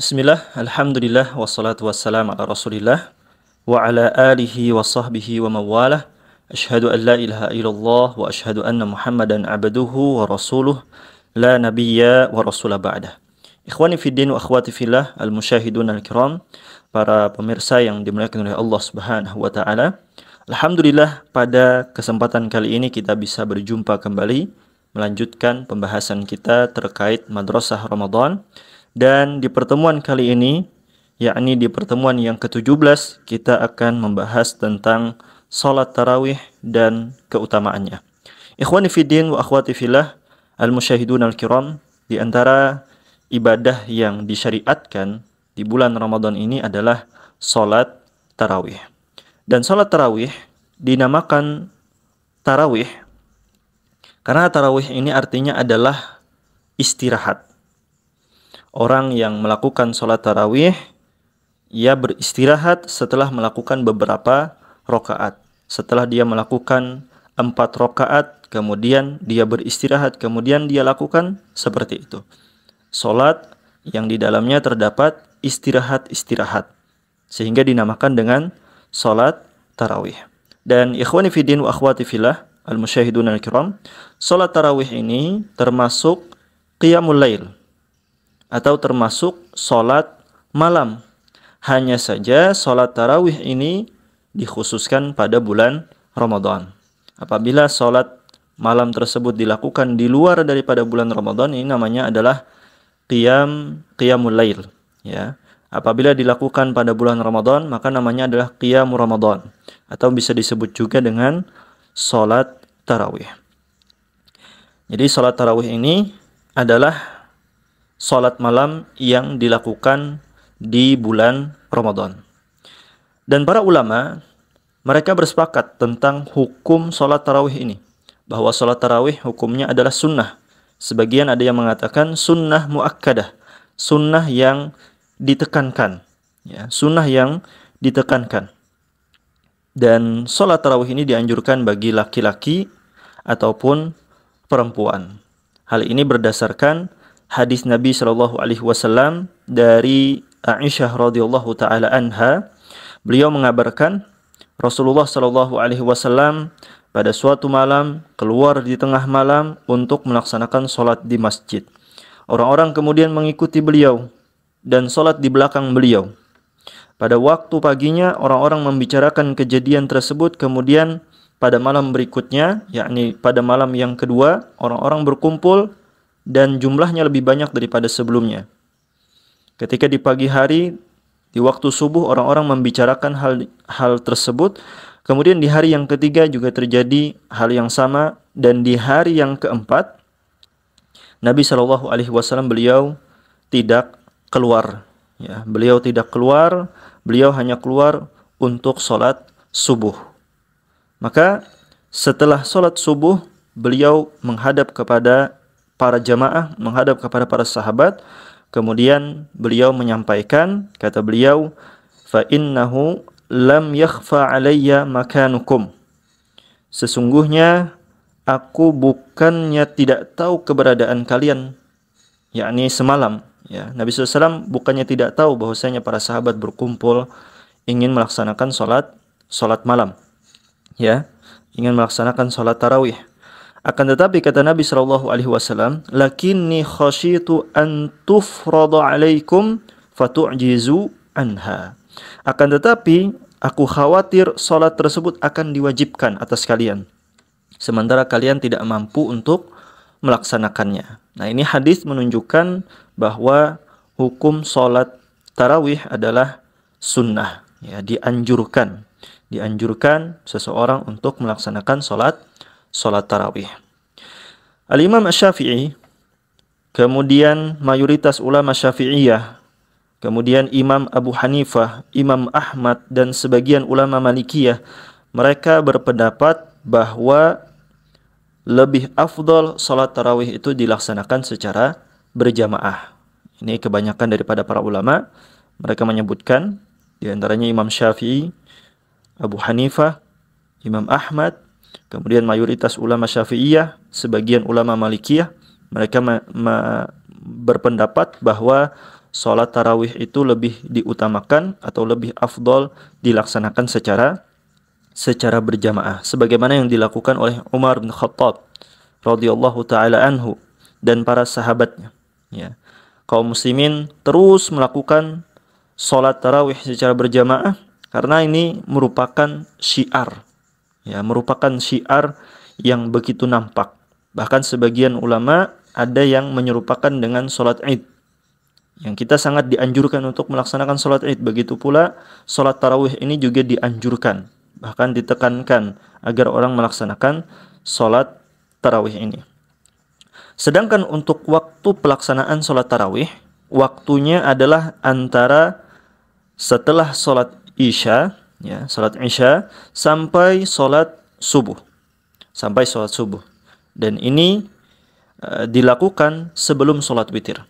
Bismillah, alhamdulillah, wassalatu wassalam ala rasulillah wa ala alihi wa sahbihi wa mawalah. Ashhadu an la ilaha illallah wa ashhadu anna muhammadan abduhu wa rasuluh la nabiyya wa rasulah ba'dah. Ikhwani fiddin wa akhwati fillah, al-musyahidun al-kiram, para pemirsa yang dimuliakan oleh Allah subhanahu wa ta'ala. Alhamdulillah, pada kesempatan kali ini kita bisa berjumpa kembali melanjutkan pembahasan kita terkait madrasah Ramadan. Dan di pertemuan kali ini, yakni di pertemuan yang ke-17, kita akan membahas tentang salat tarawih dan keutamaannya. Ikhwani fiddin wa akhwati fillah, al-musyahidun al-kiram, di antara ibadah yang disyariatkan di bulan Ramadan ini adalah salat tarawih. Dan salat tarawih dinamakan tarawih karena tarawih ini artinya adalah istirahat. Orang yang melakukan sholat tarawih, ia beristirahat setelah melakukan beberapa rakaat. Setelah dia melakukan 4 rakaat, kemudian dia beristirahat, kemudian dia lakukan seperti itu. Sholat yang di dalamnya terdapat istirahat-istirahat, sehingga dinamakan dengan sholat tarawih. Dan ikhwani fiddin wa akhwati fillah, al-musyahidun al-kiram, sholat tarawih ini termasuk qiyamul lail, atau termasuk sholat malam. Hanya saja sholat tarawih ini dikhususkan pada bulan Ramadan. Apabila sholat malam tersebut dilakukan di luar daripada bulan Ramadan, ini namanya adalah qiyamul lail. Ya. Apabila dilakukan pada bulan Ramadan, maka namanya adalah qiyamul Ramadan, atau bisa disebut juga dengan sholat tarawih. Jadi sholat tarawih ini adalah sholat malam yang dilakukan di bulan Ramadan. Dan para ulama, mereka bersepakat tentang hukum sholat tarawih ini, bahwa sholat tarawih hukumnya adalah sunnah. Sebagian ada yang mengatakan sunnah muakkadah, sunnah yang ditekankan, ya, sunnah yang ditekankan. Dan sholat tarawih ini dianjurkan bagi laki-laki ataupun perempuan. Hal ini berdasarkan hadis Nabi Shallallahu Alaihi Wasallam dari Aisyah radhiyallahu taala anha. Beliau mengabarkan Rasulullah Shallallahu Alaihi Wasallam pada suatu malam keluar di tengah malam untuk melaksanakan sholat di masjid. Orang-orang kemudian mengikuti beliau dan sholat di belakang beliau. Pada waktu paginya orang-orang membicarakan kejadian tersebut. Kemudian pada malam berikutnya, yakni pada malam yang kedua, orang-orang berkumpul dan jumlahnya lebih banyak daripada sebelumnya. Ketika di pagi hari, di waktu subuh, orang-orang membicarakan hal tersebut. Kemudian di hari yang ketiga juga terjadi hal yang sama. Dan di hari yang keempat, Nabi Shallallahu Alaihi Wasallam beliau tidak keluar. Ya, beliau tidak keluar. Beliau hanya keluar untuk sholat subuh. Maka setelah sholat subuh, beliau menghadap kepada para jamaah, menghadap kepada para sahabat. Kemudian beliau menyampaikan, kata beliau, fa innahu lam yakhfa alayya makanukum. Sesungguhnya aku bukannya tidak tahu keberadaan kalian, yakni semalam. Ya, Nabi SAW bukannya tidak tahu bahwasanya para sahabat berkumpul ingin melaksanakan sholat malam. Ya, ingin melaksanakan sholat tarawih. Akan tetapi kata Nabi Shallallahu Alaihi Wasallam, lakinni khasyitu an tufrada alaikum fatu'jizu anha. Akan tetapi aku khawatir salat tersebut akan diwajibkan atas kalian, sementara kalian tidak mampu untuk melaksanakannya. Nah, ini hadis menunjukkan bahwa hukum salat tarawih adalah sunnah, ya, dianjurkan seseorang untuk melaksanakan salat tarawih. Al-Imam Asy-Syafi'i, kemudian mayoritas ulama Syafi'iyah, kemudian Imam Abu Hanifah, Imam Ahmad, dan sebagian ulama Malikiyah, mereka berpendapat bahwa lebih afdal salat tarawih itu dilaksanakan secara berjamaah. Ini kebanyakan daripada para ulama. Mereka menyebutkan, di antaranya Imam Syafi'i, Abu Hanifah, Imam Ahmad, kemudian mayoritas ulama Syafi'iyah, sebagian ulama Malikiyah, mereka berpendapat bahwa sholat tarawih itu lebih diutamakan atau lebih afdol dilaksanakan secara berjamaah, sebagaimana yang dilakukan oleh Umar bin Khattab radhiyallahu taala anhu dan para sahabatnya. Ya. Kaum muslimin terus melakukan sholat tarawih secara berjamaah karena ini merupakan syiar, ya, merupakan syiar yang begitu nampak. Bahkan sebagian ulama ada yang menyerupakan dengan sholat Id, yang kita sangat dianjurkan untuk melaksanakan sholat Id. Begitu pula sholat tarawih ini juga dianjurkan, bahkan ditekankan agar orang melaksanakan sholat tarawih ini. Sedangkan untuk waktu pelaksanaan sholat tarawih, waktunya adalah antara setelah sholat isya, ya, sholat isya sampai sholat subuh, dan ini dilakukan sebelum sholat witir,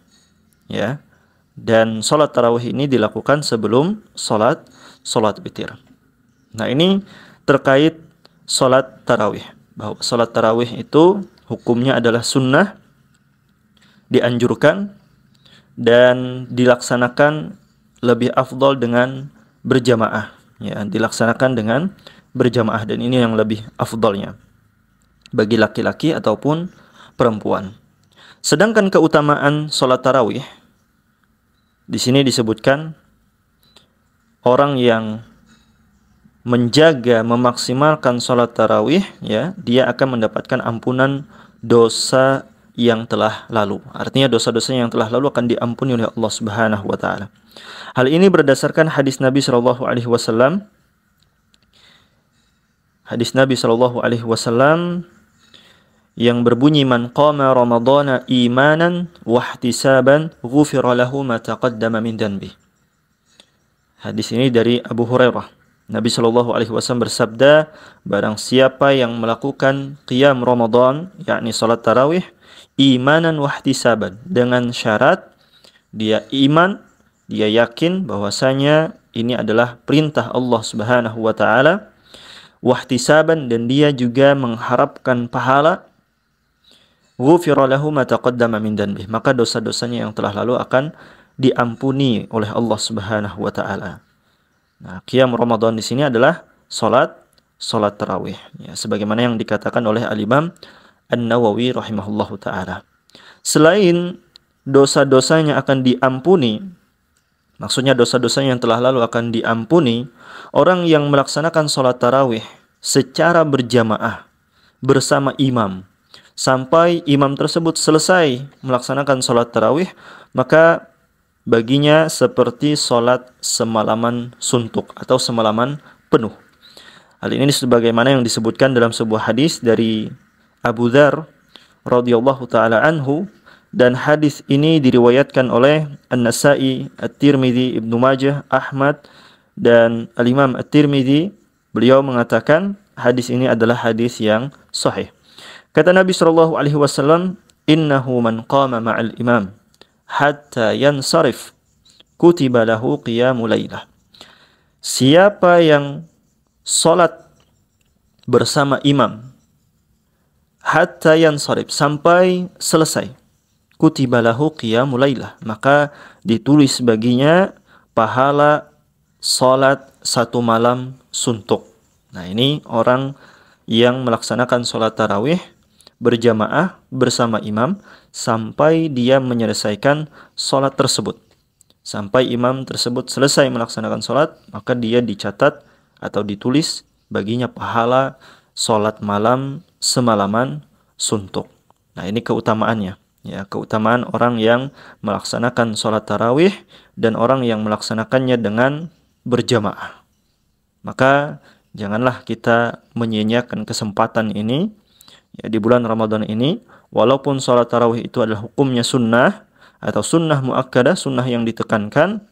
ya. Dan sholat tarawih ini dilakukan sebelum sholat witir. Nah, ini terkait sholat tarawih, bahwa sholat tarawih itu hukumnya adalah sunnah, dianjurkan dan dilaksanakan lebih afdol dengan berjamaah, ya, dilaksanakan dengan berjamaah, dan ini yang lebih afdolnya bagi laki-laki ataupun perempuan. Sedangkan keutamaan sholat tarawih di sini disebutkan orang yang menjaga, memaksimalkan sholat tarawih, ya, dia akan mendapatkan ampunan dosa yang telah lalu. Artinya dosa-dosa yang telah lalu akan diampuni oleh Allah Subhanahu wa taala. Hal ini berdasarkan hadis Nabi sallallahu alaihi wasallam. Hadis Nabi sallallahu alaihi wasallam yang berbunyi, man qama ramadhana imanan wa ihtisaban ghufira lahu ma taqaddama min dhanbi. Hadis ini dari Abu Hurairah. Nabi sallallahu alaihi wasallam bersabda, barang siapa yang melakukan qiyam Ramadan, yakni salat tarawih, imanan wa ihtisaban, dengan syarat dia iman, dia yakin bahwasanya ini adalah perintah Allah Subhanahu wa taala, wa ihtisaban, dan dia juga mengharapkan pahala, ghufira lahu ma taqaddama min dhanbi, maka dosa-dosanya yang telah lalu akan diampuni oleh Allah Subhanahu wa taala. Nah, qiyam Ramadan di sini adalah salat tarawih, ya, sebagaimana yang dikatakan oleh Al-Imam An-Nawawi rahimahullahu taala. Selain dosa-dosanya akan diampuni, maksudnya dosa-dosanya yang telah lalu akan diampuni, orang yang melaksanakan salat tarawih secara berjamaah bersama imam sampai imam tersebut selesai melaksanakan salat tarawih, maka baginya seperti salat semalaman suntuk atau semalaman penuh. Hal ini sebagaimana yang disebutkan dalam sebuah hadis dari Abu Dzar radhiyallahu taala anhu, dan hadis ini diriwayatkan oleh An-Nasa'i, At-Tirmidzi, Ibnu Majah, Ahmad, dan Al-Imam At-Tirmidzi. Beliau mengatakan hadis ini adalah hadis yang sahih. Kata Nabi sallallahu alaihi wasallam, innahu man qama ma'al imam hatta yansarif kutiba lahu qiyamul lailah. Siapa yang salat bersama imam hatta yansarif, sampai selesai, kutiba lahu qiyamul lailah, maka ditulis baginya pahala salat satu malam suntuk. Nah, ini orang yang melaksanakan salat tarawih berjamaah bersama imam sampai dia menyelesaikan salat tersebut. Sampai imam tersebut selesai melaksanakan salat, maka dia dicatat atau ditulis baginya pahala salat malam semalaman suntuk. Nah, ini keutamaannya, ya, keutamaan orang yang melaksanakan salat tarawih dan orang yang melaksanakannya dengan berjamaah. Maka janganlah kita menyia-nyiakan kesempatan ini, ya, di bulan Ramadan ini. Walaupun salat tarawih itu adalah hukumnya sunnah atau sunnah muakkadah, sunnah yang ditekankan,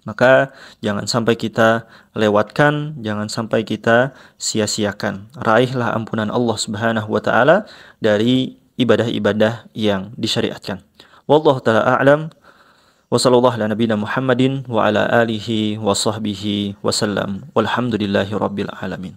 maka jangan sampai kita lewatkan, jangan sampai kita sia-siakan. Raihlah ampunan Allah Subhanahu wa taala dari ibadah-ibadah yang disyariatkan. Wallahu taala a'lam. Wa sallallahu ala nabiyina Muhammadin wa ala alihi wa sahbihi wasallam. Walhamdulillahi rabbil alamin.